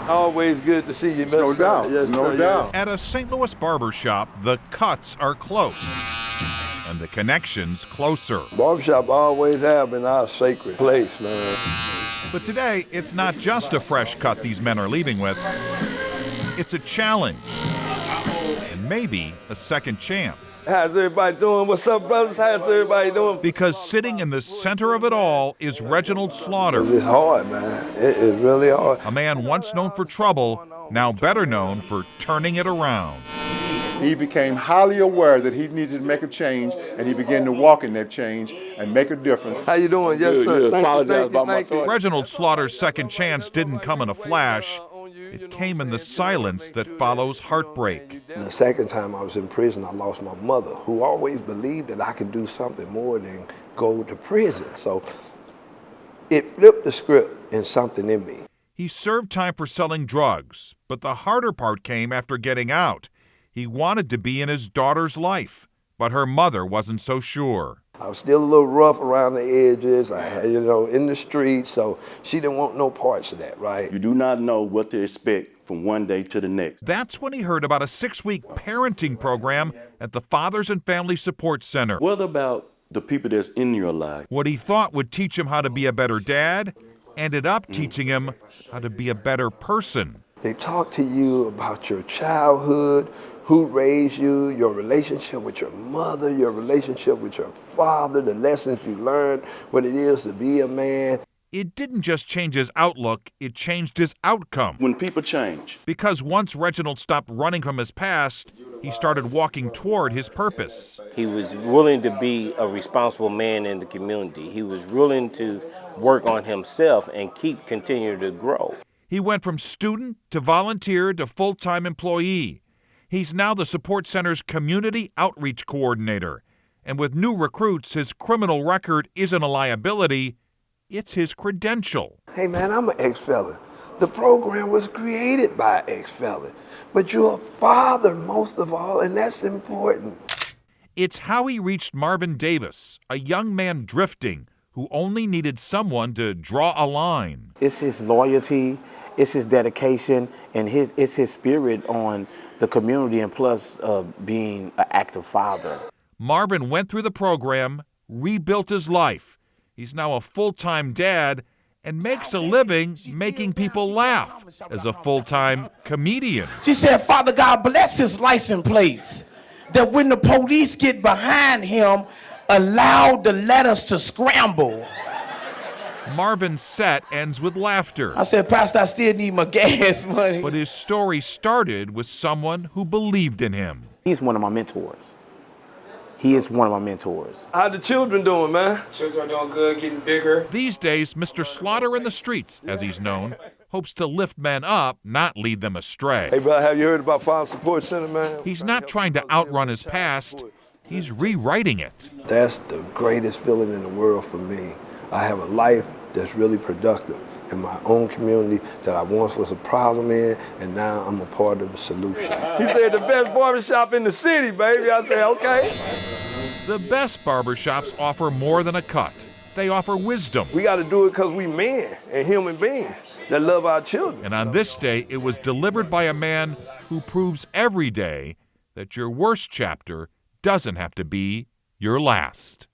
Always good to see you, Mr. No doubt, Yes, no sir, doubt. yes. At a St. Louis barbershop, the cuts are close and the connections closer. Barbershop always have been our sacred place, man. But today, it's not just a fresh cut these men are leaving with. It's a challenge and maybe a second chance. How's everybody doing? What's up, brothers? How's everybody doing? Because sitting in the center of it all is Reginald Slaughter, It's hard, man. It is really hard. a man once known for trouble, now better known for turning it around. He became highly aware that he needed to make a change, and he began to walk in that change and make a difference. How you doing? Yes, sir. Thank you. Reginald Slaughter's second chance didn't come in a flash. It came in the silence that follows heartbreak. The second time I was in prison, I lost my mother, who always believed that I could do something more than go to prison. So it flipped the script in something in me. He served time for selling drugs, but the harder part came after getting out. He wanted to be in his daughter's life, but her mother wasn't so sure. I was still a little rough around the edges, in the streets, so she didn't want no parts of that, right? You do not know what to expect from one day to the next. That's when he heard about a 6-week parenting program at the Fathers and Family Support Center. What about the people that's in your life? What he thought would teach him how to be a better dad ended up teaching him how to be a better person. They talk to you about your childhood, who raised you, your relationship with your mother, your relationship with your father, the lessons you learned, what it is to be a man. It didn't just change his outlook, it changed his outcome. When people change, Because once Reginald stopped running from his past, he started walking toward his purpose. He was willing to be a responsible man in the community. He was willing to work on himself and continue to grow. He went from student to volunteer to full-time employee. He's now the support center's community outreach coordinator. And with new recruits, his criminal record isn't a liability, it's his credential. Hey man, I'm an ex-felon. The program was created by an ex-felon. But you're a father most of all, and that's important. It's how he reached Marvin Davis, a young man drifting who only needed someone to draw a line. It's his loyalty, it's his dedication, and it's his spirit on the community, and plus being an active father. Marvin went through the program, rebuilt his life. He's now a full-time dad and makes a living making people laugh as a full-time comedian. She said, Father God, bless his license plates, that when the police get behind him, allow the letters to scramble. Marvin's set ends with laughter. I said, Pastor, I still need my gas money. But his story started with someone who believed in him. He's one of my mentors. He is one of my mentors. How the children doing, man? Children are doing good, getting bigger. These days, Mr. Slaughter in the streets, as he's known, hopes to lift men up, not lead them astray. Hey, brother, have you heard about Father Support Center, man? He's not trying to outrun his past, he's rewriting it. That's the greatest feeling in the world for me. I have a life that's really productive in my own community that I once was a problem in, and now I'm a part of the solution. He said the best barbershop in the city, baby. I said, okay. The best barbershops offer more than a cut. They offer wisdom. We got to do it because we men and human beings that love our children. And on this day, it was delivered by a man who proves every day that your worst chapter doesn't have to be your last.